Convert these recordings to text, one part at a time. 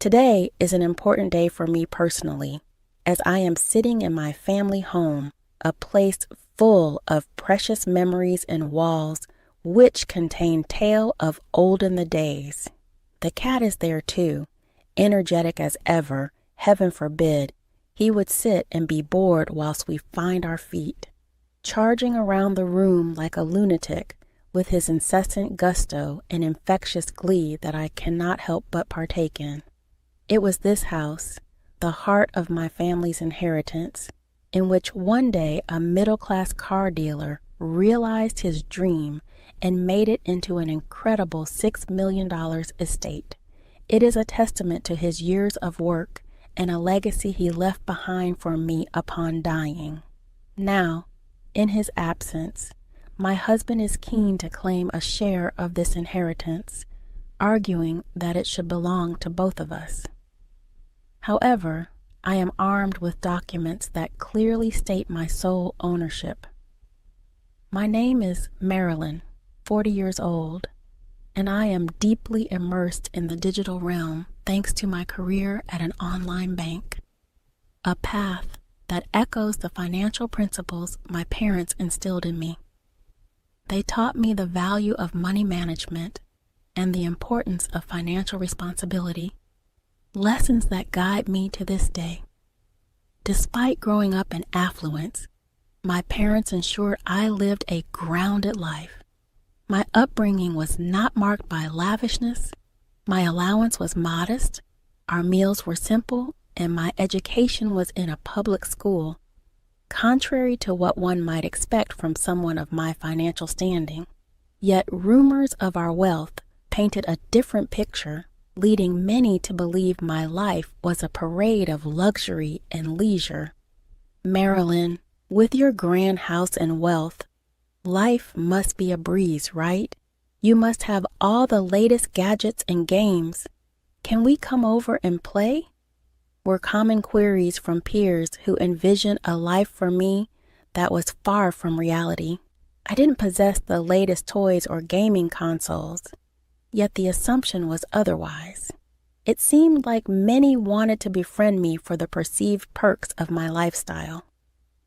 Today is an important day for me personally, as I am sitting in my family home, a place full of precious memories and walls which contain tale of olden the days. The cat is there too, energetic as ever. Heaven forbid he would sit and be bored whilst we find our feet, charging around the room like a lunatic with his incessant gusto and infectious glee that I cannot help but partake in. It was this house, the heart of my family's inheritance, in which one day a middle-class car dealer realized his dream and made it into an incredible $6 million estate. It is a testament to his years of work and a legacy he left behind for me upon dying. Now, in his absence, my husband is keen to claim a share of this inheritance, arguing that it should belong to both of us. However, I am armed with documents that clearly state my sole ownership. My name is Marilyn, 40 years old, and I am deeply immersed in the digital realm thanks to my career at an online bank, a path that echoes the financial principles my parents instilled in me. They taught me the value of money management and the importance of financial responsibility, lessons that guide me to this day. Despite growing up in affluence, my parents ensured I lived a grounded life. My upbringing was not marked by lavishness, my allowance was modest, our meals were simple, and my education was in a public school, contrary to what one might expect from someone of my financial standing. Yet rumors of our wealth painted a different picture, leading many to believe my life was a parade of luxury and leisure. Marilyn, with your grand house and wealth, life must be a breeze, right? You must have all the latest gadgets and games. Can we come over and play? Were common queries from peers who envisioned a life for me that was far from reality. I didn't possess the latest toys or gaming consoles, yet the assumption was otherwise. It seemed like many wanted to befriend me for the perceived perks of my lifestyle.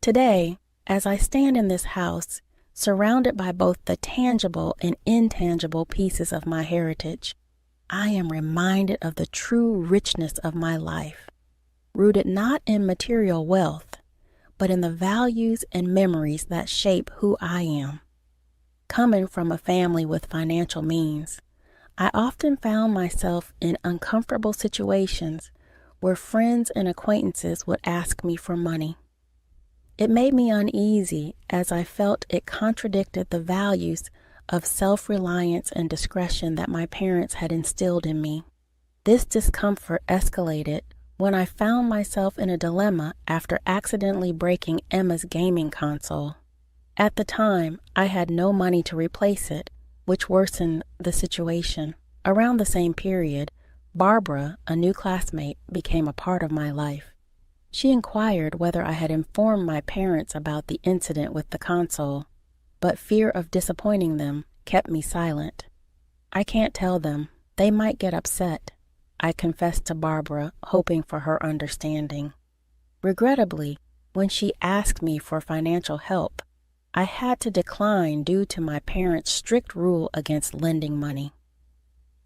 Today, as I stand in this house, surrounded by both the tangible and intangible pieces of my heritage, I am reminded of the true richness of my life, rooted not in material wealth, but in the values and memories that shape who I am. Coming from a family with financial means, I often found myself in uncomfortable situations where friends and acquaintances would ask me for money. It made me uneasy as I felt it contradicted the values of self-reliance and discretion that my parents had instilled in me. This discomfort escalated when I found myself in a dilemma after accidentally breaking Emma's gaming console. At the time, I had no money to replace it, which worsened the situation. Around the same period, Barbara, a new classmate, became a part of my life. She inquired whether I had informed my parents about the incident with the console, but fear of disappointing them kept me silent. I can't tell them. They might get upset, I confessed to Barbara, hoping for her understanding. Regrettably, when she asked me for financial help, I had to decline due to my parents' strict rule against lending money.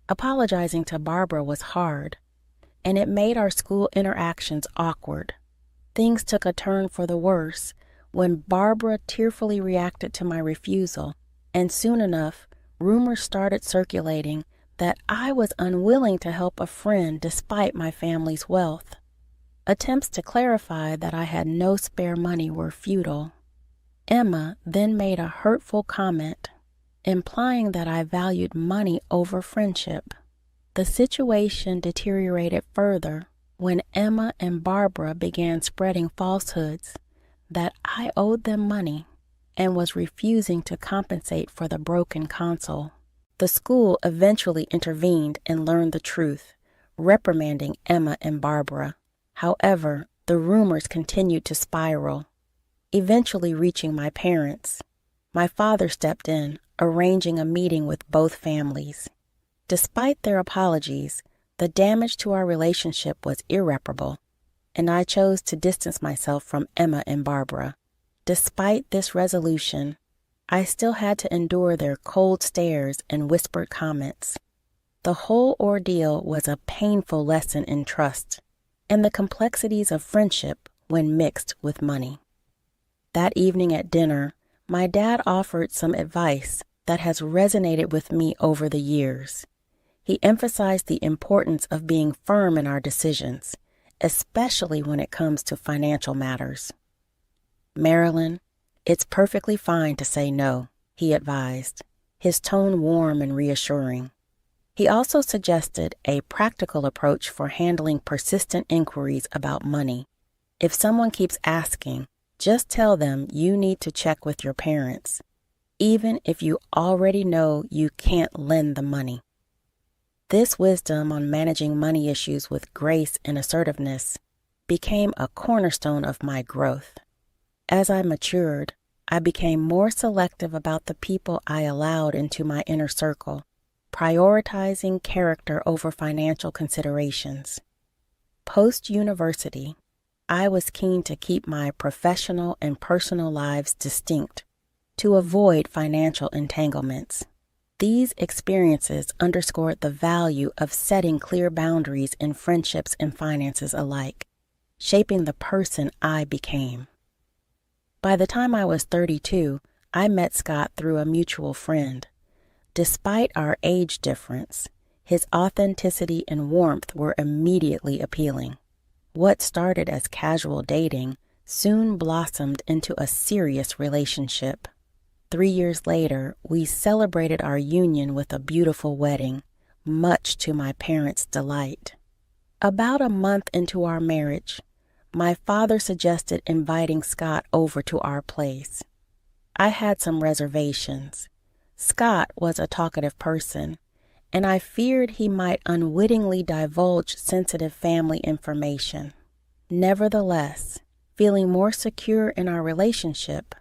Apologizing to Barbara was hard, and it made our school interactions awkward. Things took a turn for the worse when Barbara tearfully reacted to my refusal, and soon enough, rumors started circulating that I was unwilling to help a friend despite my family's wealth. Attempts to clarify that I had no spare money were futile. Emma then made a hurtful comment, implying that I valued money over friendship. The situation deteriorated further when Emma and Barbara began spreading falsehoods that I owed them money and was refusing to compensate for the broken console. The school eventually intervened and learned the truth, reprimanding Emma and Barbara. However, the rumors continued to spiral, eventually reaching my parents. My father stepped in, arranging a meeting with both families. Despite their apologies, The damage to our relationship was irreparable, and I chose to distance myself from Emma and Barbara. Despite this resolution, I still had to endure their cold stares and whispered comments. The whole ordeal was a painful lesson in trust and the complexities of friendship when mixed with money. That evening at dinner, my dad offered some advice that has resonated with me over the years. He emphasized the importance of being firm in our decisions, especially when it comes to financial matters. "Marilyn, it's perfectly fine to say no," he advised, his tone warm and reassuring. He also suggested a practical approach for handling persistent inquiries about money. If someone keeps asking, just tell them you need to check with your parents, even if you already know you can't lend the money. This wisdom on managing money issues with grace and assertiveness became a cornerstone of my growth. As I matured, I became more selective about the people I allowed into my inner circle, prioritizing character over financial considerations. Post-university, I was keen to keep my professional and personal lives distinct to avoid financial entanglements. These experiences underscored the value of setting clear boundaries in friendships and finances alike, shaping the person I became. By the time I was 32, I met Scott through a mutual friend. Despite our age difference, his authenticity and warmth were immediately appealing. What started as casual dating soon blossomed into a serious relationship. 3 years later, we celebrated our union with a beautiful wedding, much to my parents' delight. About a month into our marriage, my father suggested inviting Scott over to our place. I had some reservations. Scott was a talkative person, and I feared he might unwittingly divulge sensitive family information. Nevertheless, feeling more secure in our relationship,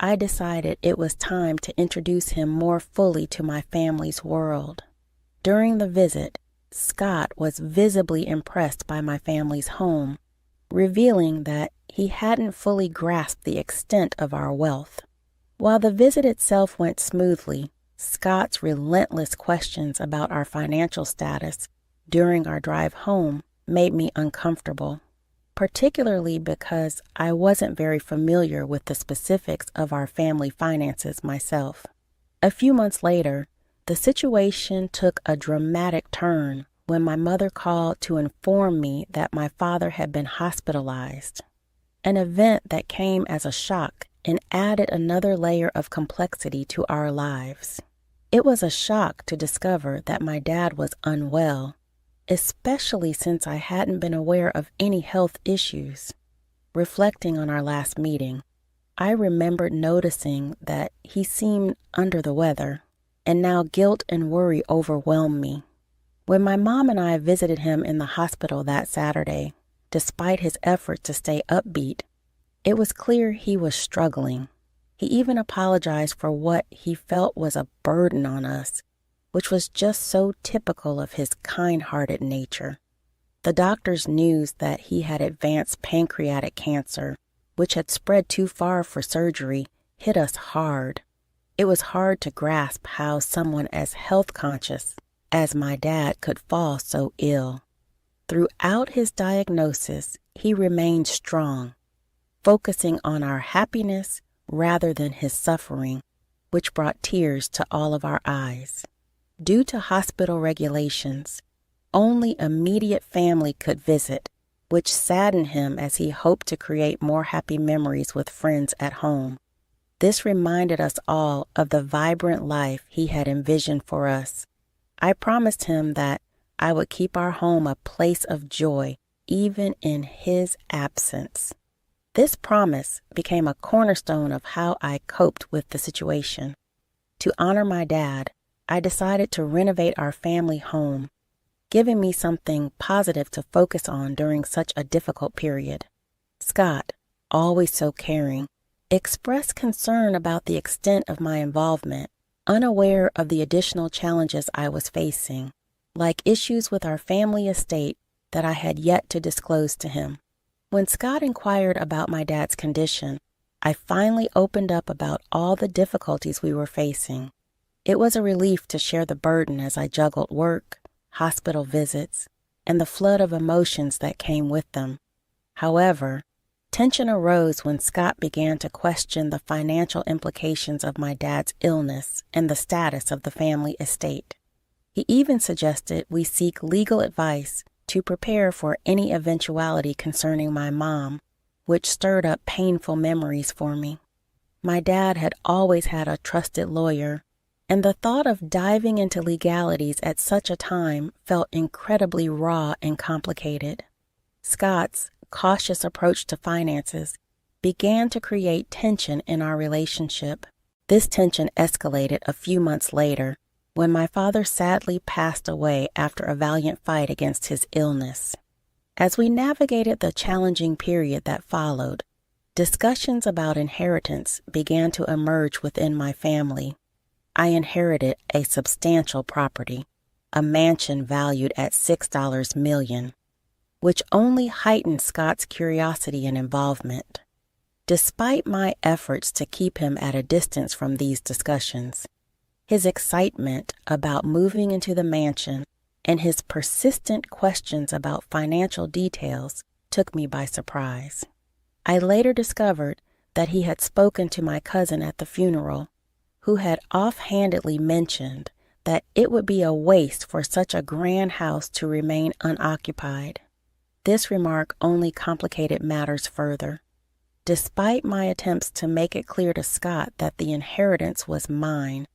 I decided it was time to introduce him more fully to my family's world. During the visit, Scott was visibly impressed by my family's home, revealing that he hadn't fully grasped the extent of our wealth. While the visit itself went smoothly, Scott's relentless questions about our financial status during our drive home made me uncomfortable, particularly because I wasn't very familiar with the specifics of our family finances myself. A few months later, the situation took a dramatic turn when my mother called to inform me that my father had been hospitalized, an event that came as a shock and added another layer of complexity to our lives. It was a shock to discover that my dad was unwell, especially since I hadn't been aware of any health issues. Reflecting on our last meeting, I remembered noticing that he seemed under the weather, and now guilt and worry overwhelmed me. When my mom and I visited him in the hospital that Saturday, despite his efforts to stay upbeat, it was clear he was struggling. He even apologized for what he felt was a burden on us, which was just so typical of his kind-hearted nature. The doctor's news that he had advanced pancreatic cancer, which had spread too far for surgery, hit us hard. It was hard to grasp how someone as health-conscious as my dad could fall so ill. Throughout his diagnosis, he remained strong, focusing on our happiness rather than his suffering, which brought tears to all of our eyes. Due to hospital regulations, only immediate family could visit, which saddened him as he hoped to create more happy memories with friends at home. This reminded us all of the vibrant life he had envisioned for us. I promised him that I would keep our home a place of joy, even in his absence. This promise became a cornerstone of how I coped with the situation. To honor my dad, I decided to renovate our family home, giving me something positive to focus on during such a difficult period. Scott, always so caring, expressed concern about the extent of my involvement, unaware of the additional challenges I was facing. like issues with our family estate that I had yet to disclose to him. When Scott inquired about my dad's condition, I finally opened up about all the difficulties we were facing. It was a relief to share the burden as I juggled work, hospital visits, and the flood of emotions that came with them. However, tension arose when Scott began to question the financial implications of my dad's illness and the status of the family estate. He even suggested we seek legal advice to prepare for any eventuality concerning my mom, which stirred up painful memories for me. My dad had always had a trusted lawyer, and the thought of diving into legalities at such a time felt incredibly raw and complicated. Scott's cautious approach to finances began to create tension in our relationship. This tension escalated a few months later when my father sadly passed away after a valiant fight against his illness. As we navigated the challenging period that followed, discussions about inheritance began to emerge within my family. I inherited a substantial property, a mansion valued at $6 million, which only heightened Scott's curiosity and involvement. Despite my efforts to keep him at a distance from these discussions, his excitement about moving into the mansion and his persistent questions about financial details took me by surprise. I later discovered that he had spoken to my cousin at the funeral, who had offhandedly mentioned that it would be a waste for such a grand house to remain unoccupied. This remark only complicated matters further. Despite my attempts to make it clear to Scott that the inheritance was mine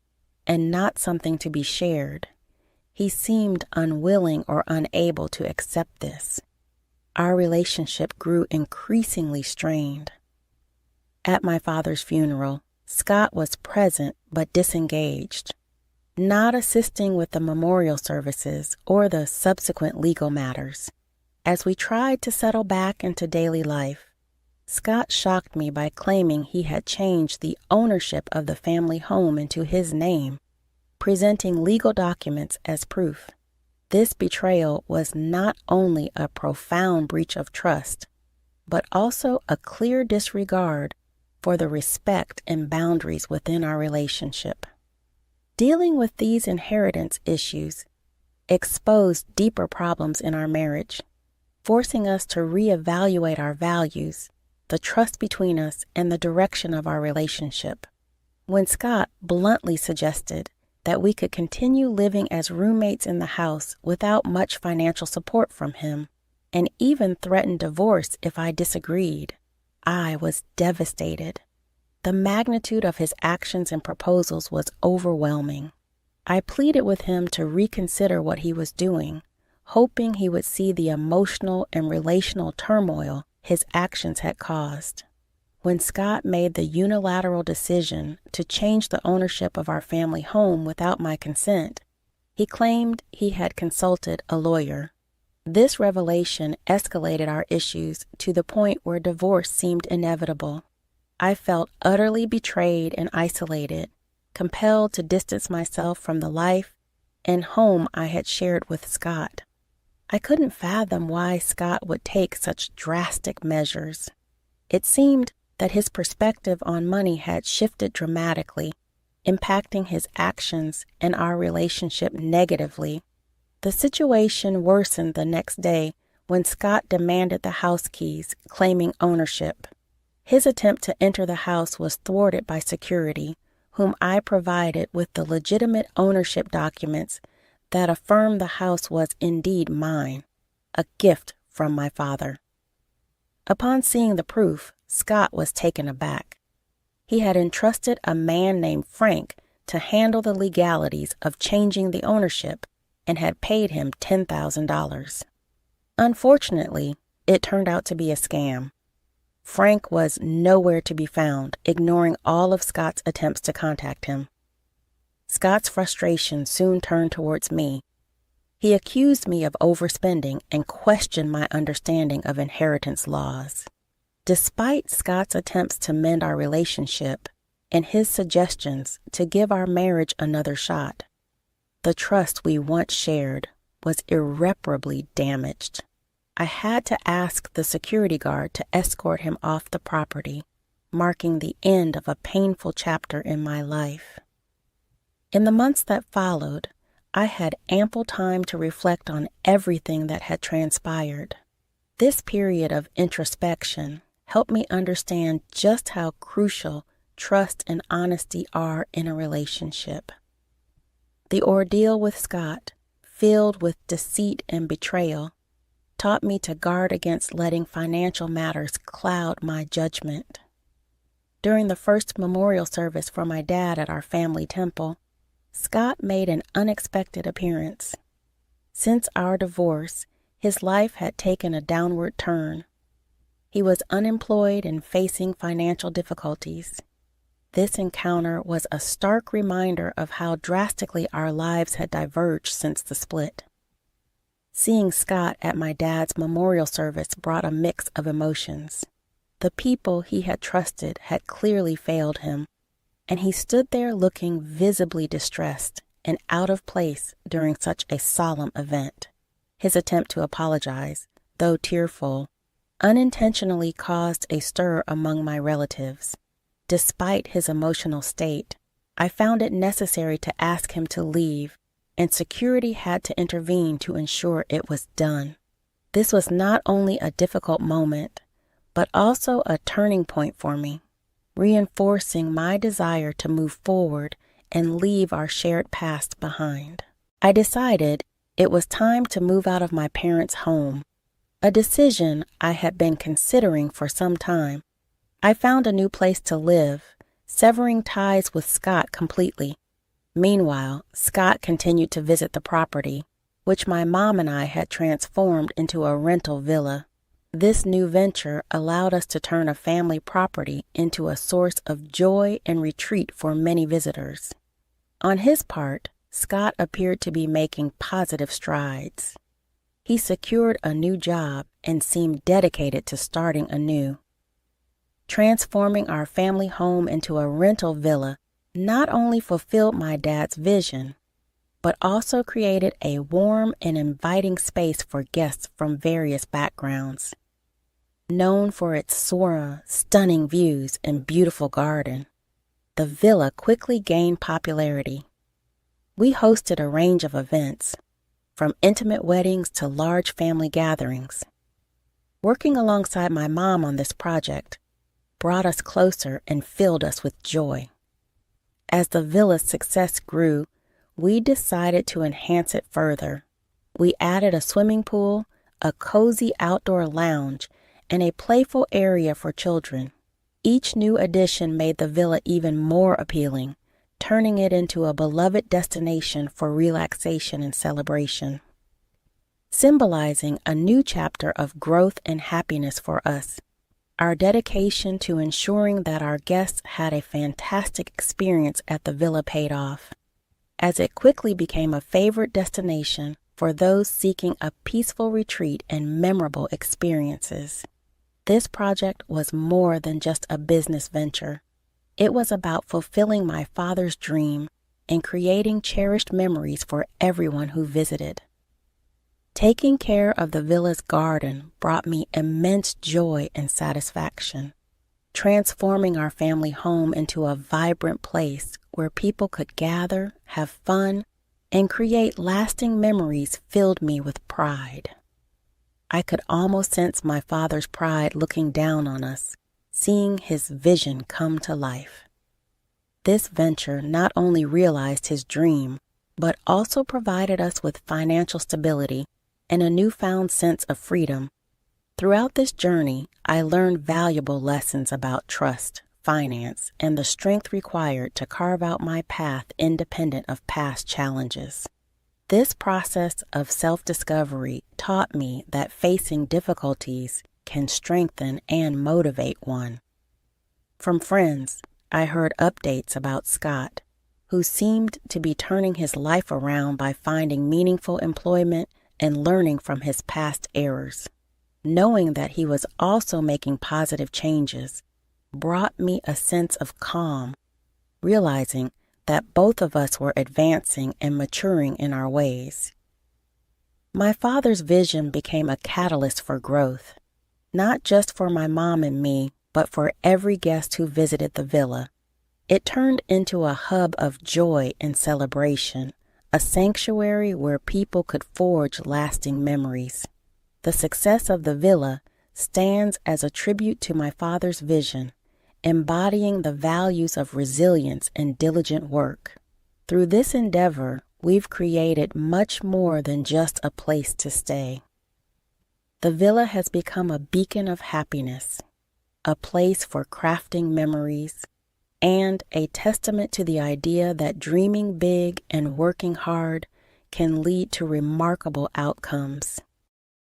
and not something to be shared, he seemed unwilling or unable to accept this. Our relationship grew increasingly strained. At my father's funeral, Scott was present but disengaged, not assisting with the memorial services or the subsequent legal matters. As we tried to settle back into daily life, Scott shocked me by claiming he had changed the ownership of the family home into his name, presenting legal documents as proof. This betrayal was not only a profound breach of trust, but also a clear disregard for the respect and boundaries within our relationship. Dealing with these inheritance issues exposed deeper problems in our marriage, forcing us to reevaluate our values, the trust between us, and the direction of our relationship. When Scott bluntly suggested that we could continue living as roommates in the house without much financial support from him, and even threatened divorce if I disagreed, I was devastated. The magnitude of his actions and proposals was overwhelming. I pleaded with him to reconsider what he was doing, hoping he would see the emotional and relational turmoil his actions had caused. When Scott made the unilateral decision to change the ownership of our family home without my consent, he claimed he had consulted a lawyer. This revelation escalated our issues to the point where divorce seemed inevitable. I felt utterly betrayed and isolated, compelled to distance myself from the life and home I had shared with Scott. I couldn't fathom why Scott would take such drastic measures. It seemed that his perspective on money had shifted dramatically, impacting his actions and our relationship negatively. The situation worsened the next day when Scott demanded the house keys, claiming ownership. His attempt to enter the house was thwarted by security, whom I provided with the legitimate ownership documents that affirmed the house was indeed mine, a gift from my father. Upon seeing the proof, Scott was taken aback. He had entrusted a man named Frank to handle the legalities of changing the ownership and had paid him $10,000. Unfortunately, it turned out to be a scam. Frank was nowhere to be found, ignoring all of Scott's attempts to contact him. Scott's frustration soon turned towards me. He accused me of overspending and questioned my understanding of inheritance laws. Despite Scott's attempts to mend our relationship and his suggestions to give our marriage another shot, the trust we once shared was irreparably damaged. I had to ask the security guard to escort him off the property, marking the end of a painful chapter in my life. In the months that followed, I had ample time to reflect on everything that had transpired. This period of introspection helped me understand just how crucial trust and honesty are in a relationship. The ordeal with Scott, filled with deceit and betrayal, taught me to guard against letting financial matters cloud my judgment. During the first memorial service for my dad at our family temple, Scott made an unexpected appearance. Since our divorce, his life had taken a downward turn. He was unemployed and facing financial difficulties. This encounter was a stark reminder of how drastically our lives had diverged since the split. Seeing Scott at my dad's memorial service brought a mix of emotions. The people he had trusted had clearly failed him, and he stood there looking visibly distressed and out of place during such a solemn event. His attempt to apologize, though tearful, unintentionally caused a stir among my relatives. Despite his emotional state, I found it necessary to ask him to leave, and security had to intervene to ensure it was done. This was not only a difficult moment, but also a turning point for me, reinforcing my desire to move forward and leave our shared past behind. I decided it was time to move out of my parents' home, a decision I had been considering for some time. I found a new place to live, severing ties with Scott completely. Meanwhile, Scott continued to visit the property, which my mom and I had transformed into a rental villa. This new venture allowed us to turn a family property into a source of joy and retreat for many visitors. On his part, Scott appeared to be making positive strides. He secured a new job and seemed dedicated to starting anew. Transforming our family home into a rental villa not only fulfilled my dad's vision, but also created a warm and inviting space for guests from various backgrounds. Known for its stunning views and beautiful garden, the villa quickly gained popularity. We hosted a range of events, from intimate weddings to large family gatherings. Working alongside my mom on this project brought us closer and filled us with joy. As the villa's success grew, we decided to enhance it further. We added a swimming pool, a cozy outdoor lounge, and a playful area for children. Each new addition made the villa even more appealing, turning it into a beloved destination for relaxation and celebration. Symbolizing a new chapter of growth and happiness for us, our dedication to ensuring that our guests had a fantastic experience at the villa paid off, as it quickly became a favorite destination for those seeking a peaceful retreat and memorable experiences. This project was more than just a business venture. It was about fulfilling my father's dream and creating cherished memories for everyone who visited. Taking care of the villa's garden brought me immense joy and satisfaction. Transforming our family home into a vibrant place where people could gather, have fun, and create lasting memories filled me with pride. I could almost sense my father's pride looking down on us, seeing his vision come to life. This venture not only realized his dream, but also provided us with financial stability and a newfound sense of freedom. Throughout this journey, I learned valuable lessons about trust, finance, and the strength required to carve out my path independent of past challenges. This process of self-discovery taught me that facing difficulties can strengthen and motivate one. From friends, I heard updates about Scott, who seemed to be turning his life around by finding meaningful employment and learning from his past errors. Knowing that he was also making positive changes brought me a sense of calm, realizing that both of us were advancing and maturing in our ways. My father's vision became a catalyst for growth, not just for my mom and me, but for every guest who visited the villa. It turned into a hub of joy and celebration, a sanctuary where people could forge lasting memories. The success of the villa stands as a tribute to my father's vision, embodying the values of resilience and diligent work. Through this endeavor, we've created much more than just a place to stay. The villa has become a beacon of happiness, a place for crafting memories, and a testament to the idea that dreaming big and working hard can lead to remarkable outcomes.